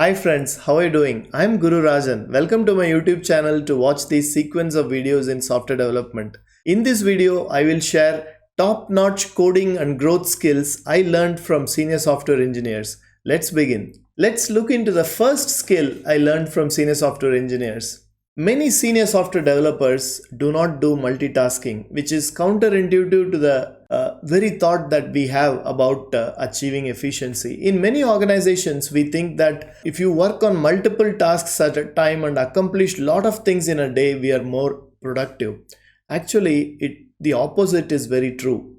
Hi friends, how are you doing? I'm Guru Rajan. Welcome to my YouTube channel to watch this sequence of videos in software development. In this video, I will share top-notch coding and growth skills I learned from senior software engineers. Let's begin. Let's look into the first skill I learned from senior software engineers. Many senior software developers do not do multitasking, which is counterintuitive to the very thought that we have about achieving efficiency. In many organizations, we think that if you work on multiple tasks at a time and accomplish a lot of things in a day, we are more productive. Actually, the opposite is very true.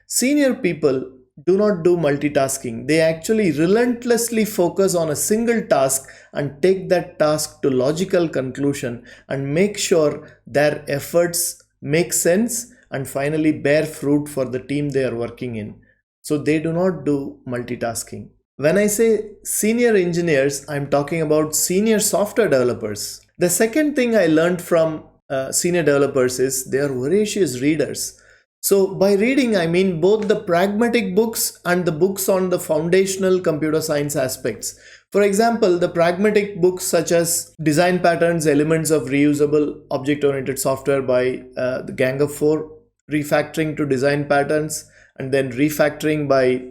Senior people do not do multitasking. They actually relentlessly focus on a single task and take that task to logical conclusion and make sure their efforts make sense and finally bear fruit for the team they are working in. So they do not do multitasking. When I say senior engineers, I'm talking about senior software developers. The second thing I learned from senior developers is they are voracious readers. So by reading, I mean both the pragmatic books and the books on the foundational computer science aspects. For example, the pragmatic books such as Design Patterns, Elements of Reusable Object-Oriented Software by the Gang of Four, Refactoring to Design Patterns, and then Refactoring by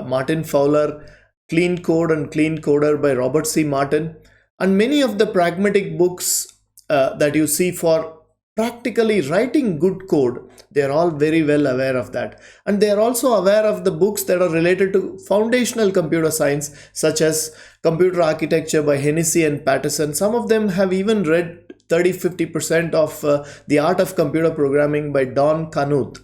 Martin Fowler, Clean Code and Clean Coder by Robert C. Martin, and many of the pragmatic books that you see for practically writing good code. They are all very well aware of that, and they are also aware of the books that are related to foundational computer science such as Computer Architecture by Hennessy and Patterson. Some of them have even read 30-50% of The Art of Computer Programming by Don Knuth,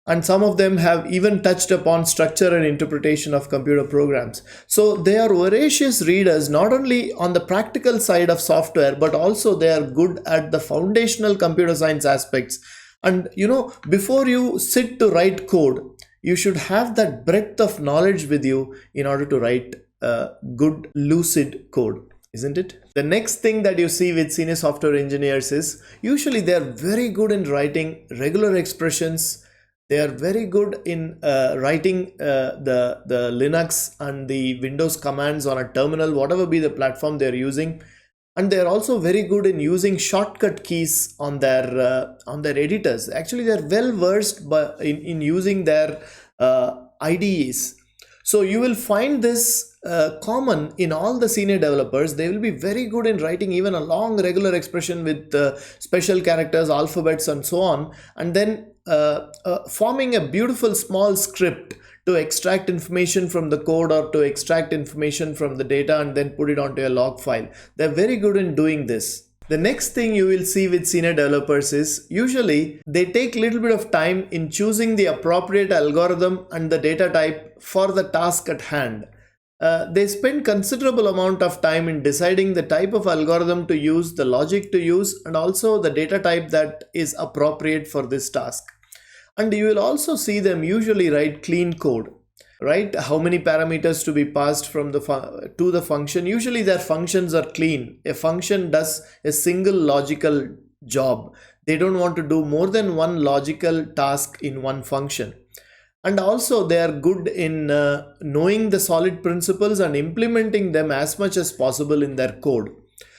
and some of them have even touched upon structure and interpretation of computer programs. So they are voracious readers not only on the practical side of software, but also they are good at the foundational computer science aspects. And before you sit to write code, you should have that breadth of knowledge with you in order to write good lucid code, isn't it? The next thing that you see with senior software engineers is usually they are very good in writing regular expressions. They are very good in writing the Linux and the Windows commands on a terminal, whatever be the platform they are using. And they are also very good in using shortcut keys on their editors. Actually, they are well versed in using their IDEs. So you will find this common in all the senior developers. They will be very good in writing even a long regular expression with special characters, alphabets, and so on, and then forming a beautiful small script to extract information from the code or to extract information from the data and then put it onto a log file. They're very good in doing this. The next thing you will see with senior developers is usually they take a little bit of time in choosing the appropriate algorithm and the data type for the task at hand. They spend considerable amount of time in deciding the type of algorithm to use, the logic to use, and also the data type that is appropriate for this task. And you will also see them usually write clean code, right? How many parameters to be passed from to the function. Usually their functions are clean. A function does a single logical job. They don't want to do more than one logical task in one function. And also they are good in knowing the solid principles and implementing them as much as possible in their code.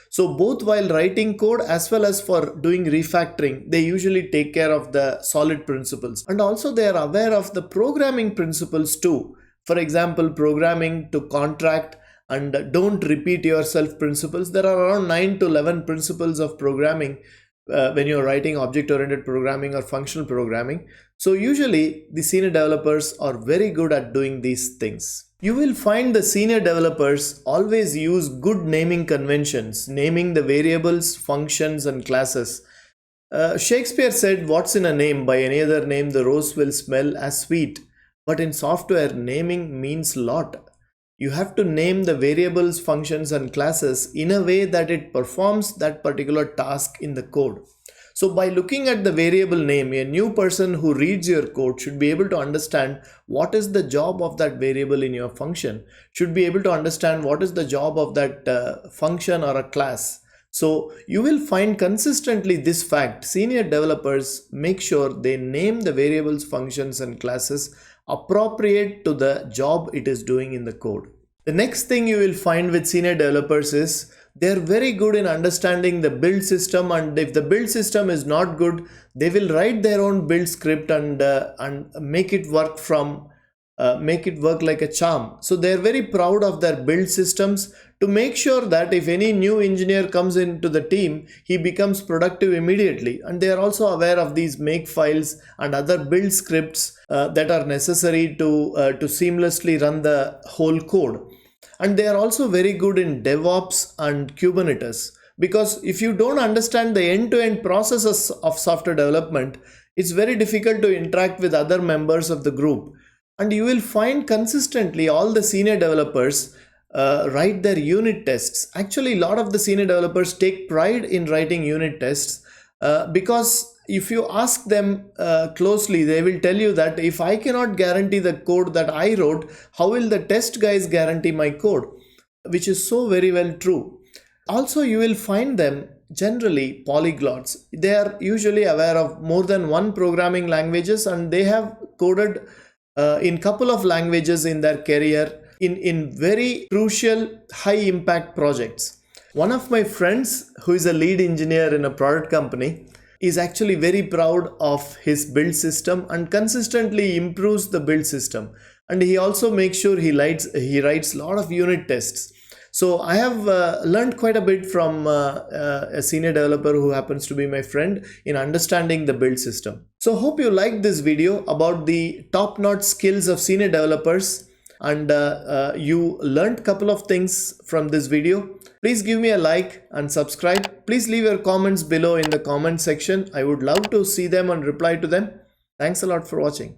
So both while writing code as well as for doing refactoring, they usually take care of the solid principles. And also they are aware of the programming principles too. For example, programming to contract and don't repeat yourself principles. There are around 9 to 11 principles of programming when you're writing object-oriented programming or functional programming. So usually the senior developers are very good at doing these things. You will find the senior developers always use good naming conventions, naming the variables, functions, and classes. Shakespeare said, "What's in a name? By any other name, the rose will smell as sweet." But in software, naming means a lot. You have to name the variables, functions, and classes in a way that it performs that particular task in the code. So by looking at the variable name, a new person who reads your code should be able to understand what is the job of that variable in your function, should be able to understand what is the job of that function or a class. So you will find consistently this fact: senior developers make sure they name the variables, functions, and classes appropriate to the job it is doing in the code. The next thing you will find with senior developers is they're very good in understanding the build system, and if the build system is not good, they will write their own build script and make it work like a charm. So they're very proud of their build systems to make sure that if any new engineer comes into the team, he becomes productive immediately. And they are also aware of these make files and other build scripts that are necessary to seamlessly run the whole code. And they are also very good in DevOps and Kubernetes, because if you don't understand the end-to-end processes of software development, it's very difficult to interact with other members of the group. And you will find consistently all the senior developers write their unit tests. Actually, a lot of the senior developers take pride in writing unit tests because if you ask them closely, they will tell you that if I cannot guarantee the code that I wrote, how will the test guys guarantee my code? Which is so very well true. Also, you will find them generally polyglots. They are usually aware of more than one programming languages, and they have coded in couple of languages in their career in very crucial high impact projects. One of my friends who is a lead engineer in a product company is actually very proud of his build system and consistently improves the build system. And he also makes sure he writes a lot of unit tests. So I have learned quite a bit from a senior developer who happens to be my friend in understanding the build system. So hope you liked this video about the top-notch skills of senior developers, and you learned a couple of things from this video. Please give me a like and subscribe. Please leave your comments below in the comment section. I would love to see them and reply to them. Thanks a lot for watching.